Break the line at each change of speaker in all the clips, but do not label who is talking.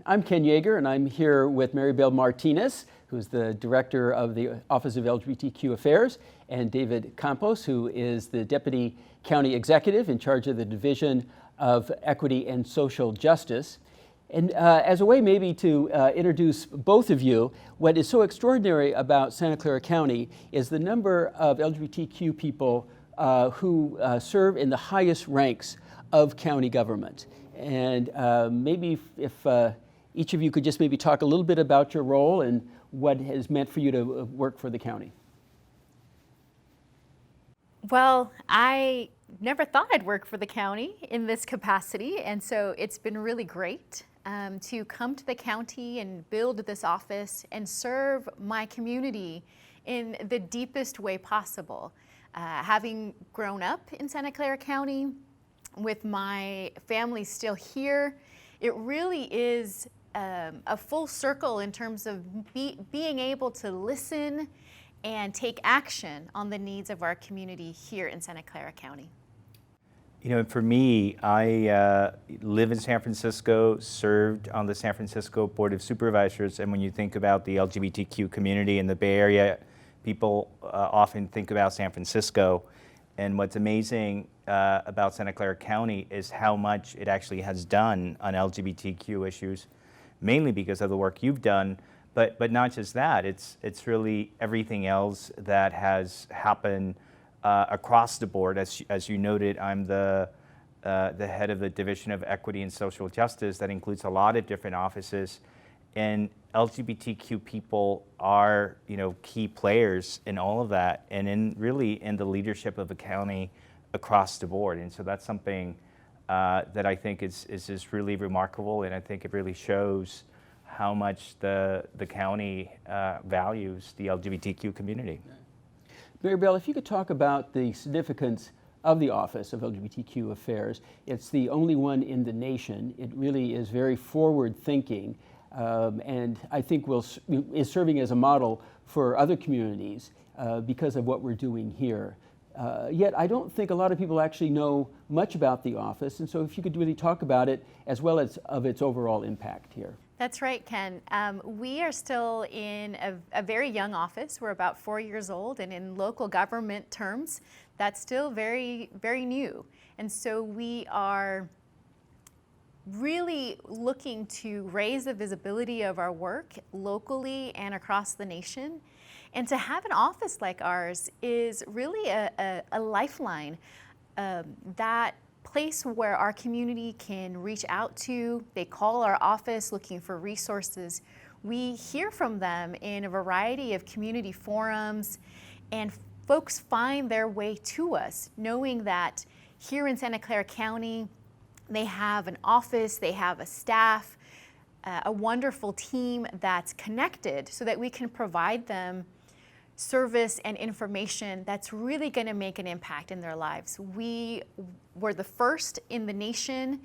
I'm Ken Yeager, and I'm here with Maribel Martinez, who's the Director of the Office of LGBTQ Affairs, and David Campos, who is the Deputy County Executive in charge of the Division of Equity and Social Justice. And as a way maybe to introduce both of you, what is so extraordinary about Santa Clara County is the number of LGBTQ people who serve in the highest ranks of county government. And maybe if each of you could just maybe talk a little bit about your role and what it has meant for you to work for the county.
Well, I never thought I'd work for the county in this capacity, and so it's been really great to come to the county and build this office and serve my community in the deepest way possible. Having grown up in Santa Clara County with my family still here, it really is a full circle in terms of being able to listen and take action on the needs of our community here in Santa Clara County.
You know, for me, I live in San Francisco, served on the San Francisco Board of Supervisors, and when you think about the LGBTQ community in the Bay Area, people often think about San Francisco. And what's amazing about Santa Clara County is how much it actually has done on LGBTQ issues, mainly because of the work you've done, but not just that. It's really everything else that has happened across the board. As you noted, I'm the head of the Division of Equity and Social Justice. That includes a lot of different offices, and LGBTQ people are, key players in all of that, and in the leadership of the county across the board. And so that's something that I think is just really remarkable, and I think it really shows how much the county values the LGBTQ community.
Maribel, if you could talk about the significance of the Office of LGBTQ Affairs. It's the only one in the nation. It really is very forward-thinking, and I think is serving as a model for other communities because of what we're doing here. Yet I don't think a lot of people actually know much about the office, and so if you could really talk about it as well as of its overall impact here.
That's right, Ken. We are still in a very young office. We're about 4 years old, and in local government terms, that's still very, very new. And so we are really looking to raise the visibility of our work locally and across the nation. And to have an office like ours is really a lifeline, that place where our community can reach out to. They call our office looking for resources. We hear from them in a variety of community forums, and folks find their way to us, knowing that here in Santa Clara County, they have an office, they have a staff, a wonderful team that's connected so that we can provide them service and information that's really going to make an impact in their lives. We were the first in the nation.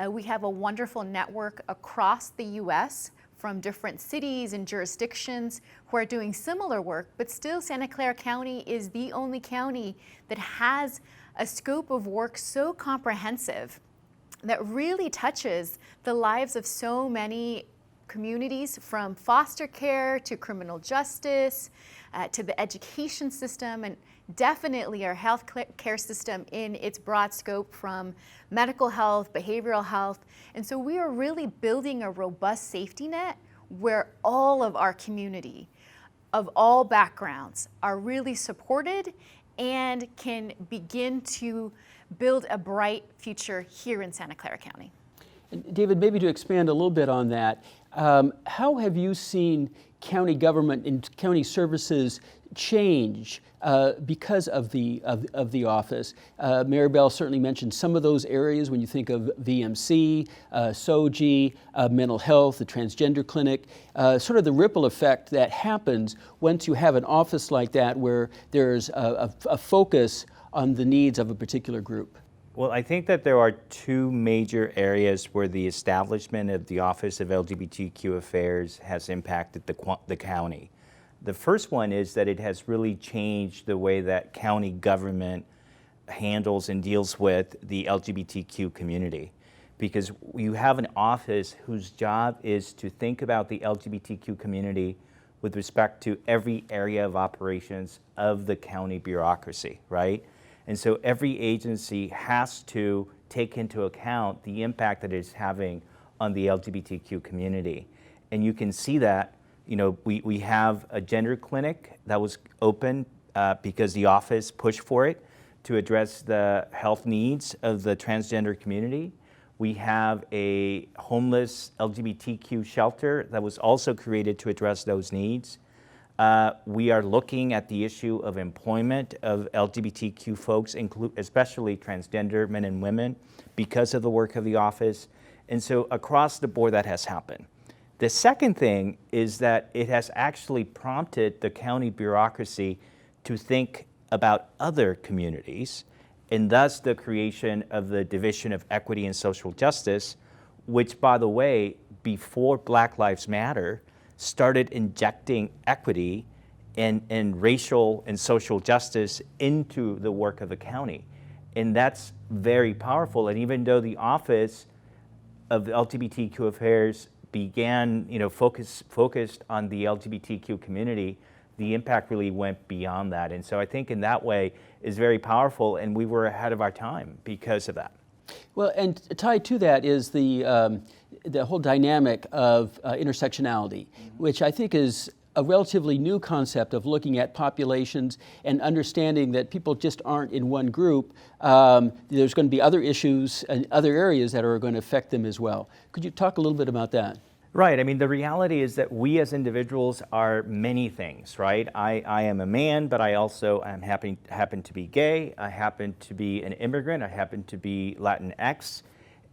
We have a wonderful network across the U.S. from different cities and jurisdictions who are doing similar work, but still Santa Clara County is the only county that has a scope of work so comprehensive that really touches the lives of so many communities, from foster care to criminal justice, to the education system, and definitely our health care system in its broad scope, from medical health, behavioral health. And so we are really building a robust safety net where all of our community of all backgrounds are really supported and can begin to build a bright future here in Santa Clara County.
And David, maybe to expand a little bit on that, how have you seen county government and county services change because of the office? Maribel certainly mentioned some of those areas when you think of VMC, SOGI, mental health, the transgender clinic, sort of the ripple effect that happens once you have an office like that where there's a focus on the needs of a particular group.
Well, I think that there are two major areas where the establishment of the Office of LGBTQ Affairs has impacted the county. The first one is that it has really changed the way that county government handles and deals with the LGBTQ community. because you have an office whose job is to think about the LGBTQ community with respect to every area of operations of the county bureaucracy, right? And so every agency has to take into account the impact that it's having on the LGBTQ community. And you can see that, you know, we have a gender clinic that was open because the office pushed for it to address the health needs of the transgender community. We have a homeless LGBTQ shelter that was also created to address those needs. We are looking at the issue of employment of LGBTQ folks, especially transgender men and women, because of the work of the office. And so across the board, that has happened. The second thing is that it has actually prompted the county bureaucracy to think about other communities, and thus the creation of the Division of Equity and Social Justice, which, by the way, before Black Lives Matter, started injecting equity and racial and social justice into the work of the county. And that's very powerful. And even though the Office of the LGBTQ Affairs began, you know, focused on the LGBTQ community, the impact really went beyond that. And so I think in that way is very powerful, and we were ahead of our time because of that.
Well, and tied to that is the whole dynamic of intersectionality, which I think is a relatively new concept of looking at populations and understanding that people just aren't in one group. There's going to be other issues and other areas that are going to affect them as well. Could you talk a little bit about that?
Right. I mean, the reality is that we as individuals are many things, right? I am a man, but I also happen to be gay. I happen to be an immigrant. I happen to be Latinx.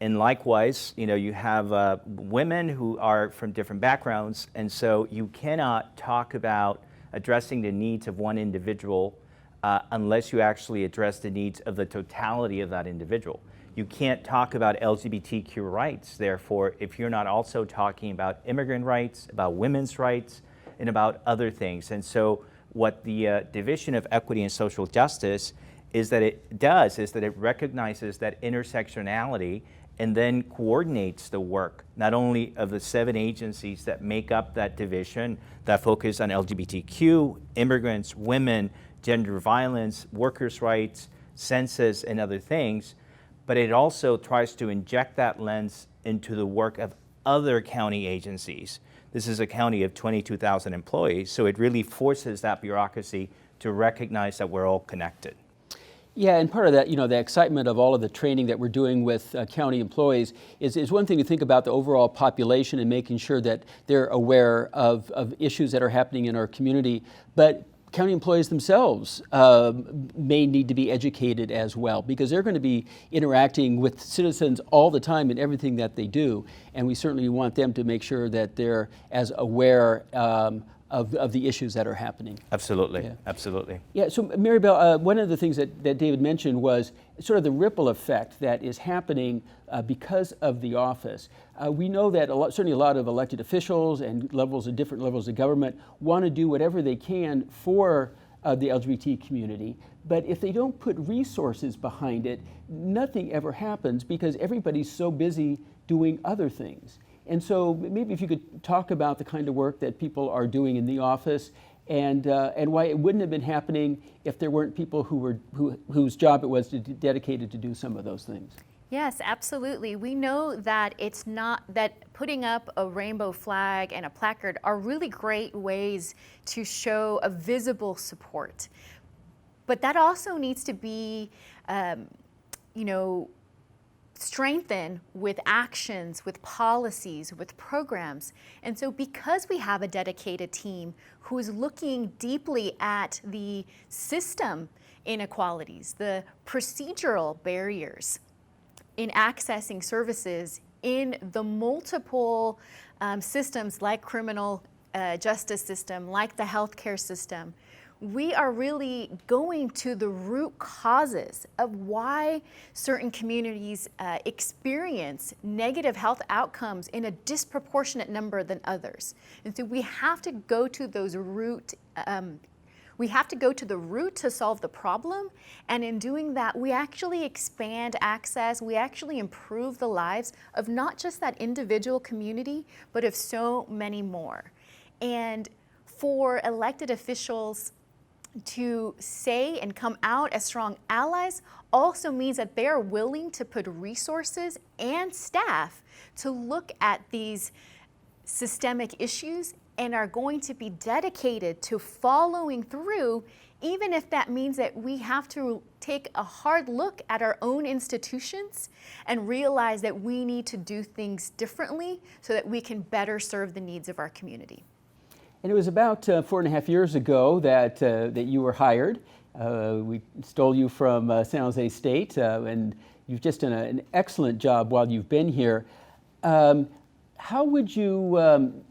And likewise, you know, you have women who are from different backgrounds. And so you cannot talk about addressing the needs of one individual unless you actually address the needs of the totality of that individual. You can't talk about LGBTQ rights, therefore, if you're not also talking about immigrant rights, about women's rights, and about other things. And so what the Division of Equity and Social Justice is that it does is that it recognizes that intersectionality and then coordinates the work, not only of the 7 agencies that make up that division that focus on LGBTQ, immigrants, women, gender violence, workers' rights, census, and other things, but it also tries to inject that lens into the work of other county agencies. This is a county of 22,000 employees, so it really forces that bureaucracy to recognize that we're all connected.
Yeah, and part of that, you know, the excitement of all of the training that we're doing with county employees is one thing to think about the overall population and making sure that they're aware of issues that are happening in our community, but county employees themselves may need to be educated as well, because they're going to be interacting with citizens all the time in everything that they do, and we certainly want them to make sure that they're as aware of the issues that are happening.
Absolutely,
Yeah.
absolutely.
Yeah, so Maribel, one of the things that David mentioned was sort of the ripple effect that is happening because of the office. We know that certainly a lot of elected officials and different levels of government want to do whatever they can for the LGBT community, but if they don't put resources behind it, nothing ever happens because everybody's so busy doing other things. And so maybe if you could talk about the kind of work that people are doing in the office and why it wouldn't have been happening if there weren't people whose job it was dedicated to do some of those things.
Yes, absolutely. We know that it's not that putting up a rainbow flag and a placard are really great ways to show a visible support. But that also needs to be, strengthened with actions, with policies, with programs. And so because we have a dedicated team who is looking deeply at the system inequalities, the procedural barriers in accessing services in the multiple systems like criminal justice system, like the healthcare system, we are really going to the root causes of why certain communities experience negative health outcomes in a disproportionate number than others. And so we have to go to those root We have to go to the root to solve the problem, and in doing that, we actually expand access, we actually improve the lives of not just that individual community, but of so many more. And for elected officials to say and come out as strong allies also means that they are willing to put resources and staff to look at these systemic issues and are going to be dedicated to following through, even if that means that we have to take a hard look at our own institutions and realize that we need to do things differently so that we can better serve the needs of our community.
And it was about 4.5 years ago that you were hired. We stole you from San Jose State, and you've just done an excellent job while you've been here. How would you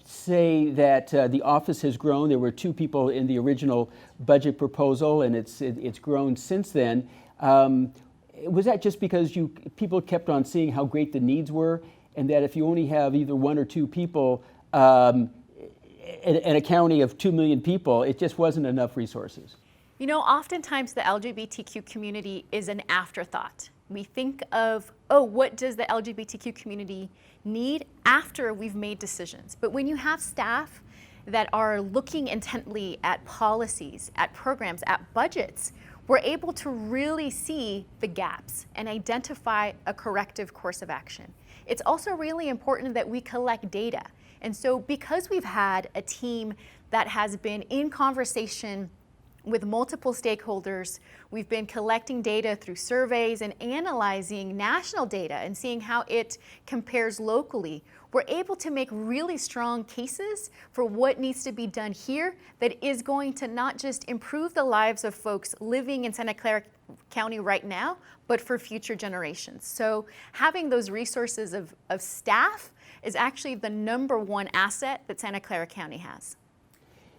say that the office has grown? There were 2 people in the original budget proposal, and it's grown since then. Was that just because people kept on seeing how great the needs were, and that if you only have either 1 or 2 people in a county of 2 million people, it just wasn't enough resources?
You know, oftentimes the LGBTQ community is an afterthought. We think of, oh, what does the LGBTQ community need after we've made decisions? But when you have staff that are looking intently at policies, at programs, at budgets, we're able to really see the gaps and identify a corrective course of action. It's also really important that we collect data. And so because we've had a team that has been in conversation with multiple stakeholders, we've been collecting data through surveys and analyzing national data and seeing how it compares locally, we're able to make really strong cases for what needs to be done here that is going to not just improve the lives of folks living in Santa Clara County right now, but for future generations. So having those resources of staff is actually the #1 asset that Santa Clara County has.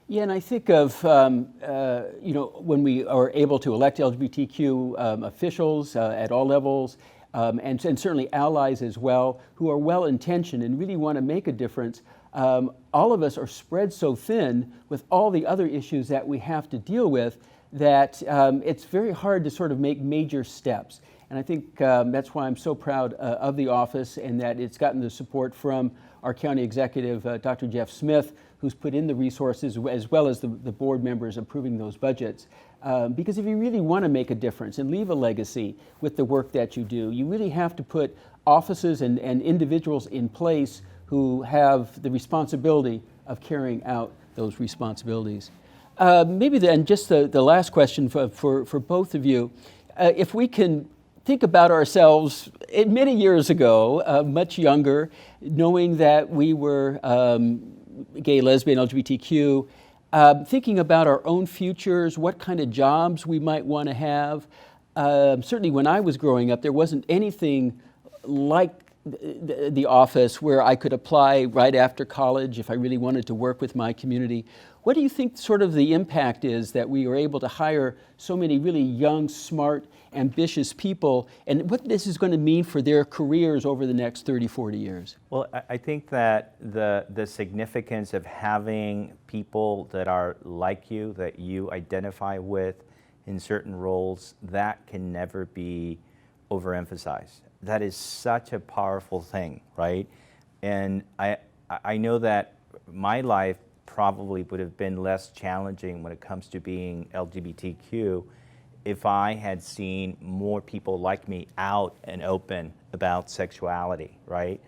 Yeah, and I think of, when we are able to elect LGBTQ officials at all levels, and certainly allies as well, who are well-intentioned and really want to make a difference. All of us are spread so thin with all the other issues that we have to deal with that it's very hard to sort of make major steps. And I think that's why I'm so proud of the office, and that it's gotten the support from our county executive, Dr. Jeff Smith, who's put in the resources, as well as the board members approving those budgets. Because if you really want to make a difference and leave a legacy with the work that you do, you really have to put offices and individuals in place who have the responsibility of carrying out those responsibilities. Maybe then just the last question for both of you. If we can think about ourselves many years ago, much younger, knowing that we were gay, lesbian, LGBTQ, thinking about our own futures, what kind of jobs we might want to have. Certainly when I was growing up, there wasn't anything like the office where I could apply right after college if I really wanted to work with my community. What do you think sort of the impact is that we were able to hire so many really young, smart, ambitious people, and what this is going to mean for their careers over the next 30, 40 years?
Well, I think that the significance of having people that are like you, that you identify with in certain roles, that can never be overemphasized. That is such a powerful thing, right? And I know that my life probably would have been less challenging when it comes to being LGBTQ if I had seen more people like me out and open about sexuality, right?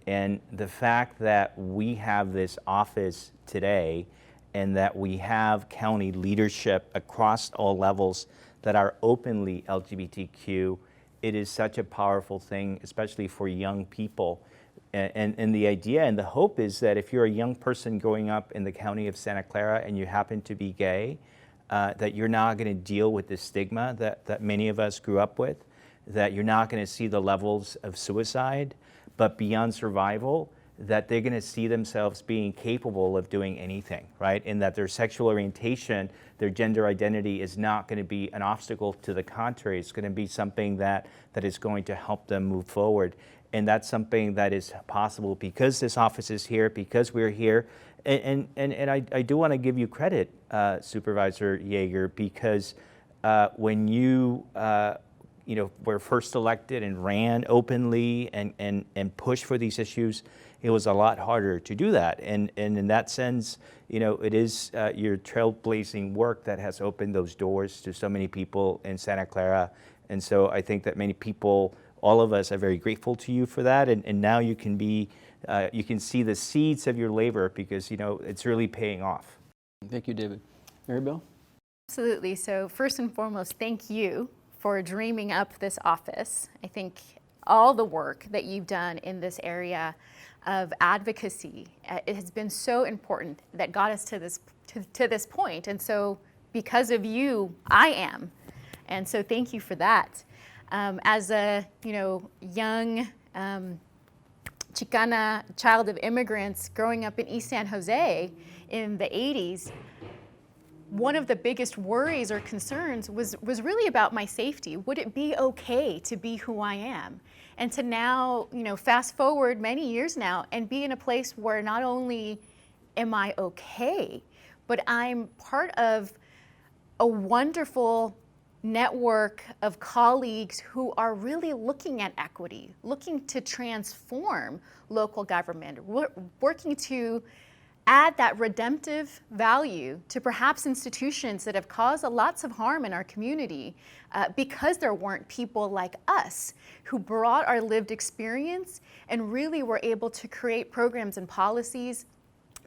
And the fact that we have this office today and that we have county leadership across all levels that are openly LGBTQ, it is such a powerful thing, especially for young people. And the idea and the hope is that if you're a young person growing up in the county of Santa Clara and you happen to be gay, that you're not going to deal with the stigma that many of us grew up with, that you're not going to see the levels of suicide, but beyond survival, that they're going to see themselves being capable of doing anything, right? And that their sexual orientation, their gender identity is not going to be an obstacle. To the contrary, it's going to be something that is going to help them move forward. And that's something that is possible because this office is here, because we're here. And I do want to give you credit, Supervisor Yeager, because when you were first elected and ran openly and pushed for these issues, it was a lot harder to do that. And in that sense, it is your trailblazing work that has opened those doors to so many people in Santa Clara. And so I think that many people, all of us, are very grateful to you for that. And now you can you can see the seeds of your labor because, it's really paying off.
Thank you, David. Maribel?
Absolutely. So first and foremost, thank you for dreaming up this office. I think all the work that you've done in this area of advocacy, it has been so important that got us to this point. And so because of you, I am. And so thank you for that. As a young Chicana child of immigrants growing up in East San Jose in the 80s, one of the biggest worries or concerns was really about my safety. Would it be okay to be who I am? And to now, fast forward many years now and be in a place where not only am I okay, but I'm part of a wonderful network of colleagues who are really looking at equity, looking to transform local government, working to add that redemptive value to perhaps institutions that have caused lots of harm in our community because there weren't people like us who brought our lived experience and really were able to create programs and policies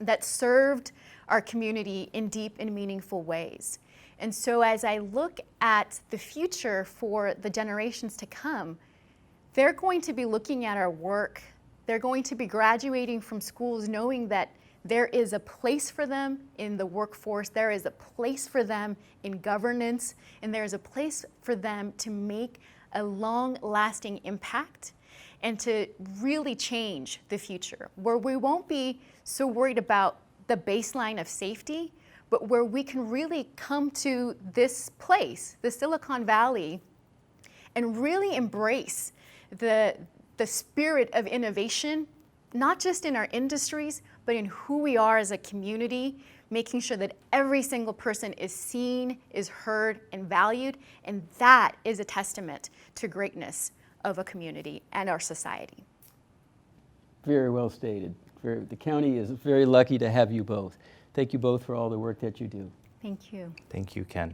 that served our community in deep and meaningful ways. And so as I look at the future for the generations to come, they're going to be looking at our work. They're going to be graduating from schools knowing that there is a place for them in the workforce, there is a place for them in governance, and there is a place for them to make a long-lasting impact and to really change the future, where we won't be so worried about the baseline of safety, but where we can really come to this place, the Silicon Valley, and really embrace the spirit of innovation, not just in our industries, but in who we are as a community, making sure that every single person is seen, is heard, and valued, and that is a testament to greatness of a community and our society.
Very well stated. The county is very lucky to have you both. Thank you both for all the work that you do.
Thank you.
Thank you, Ken.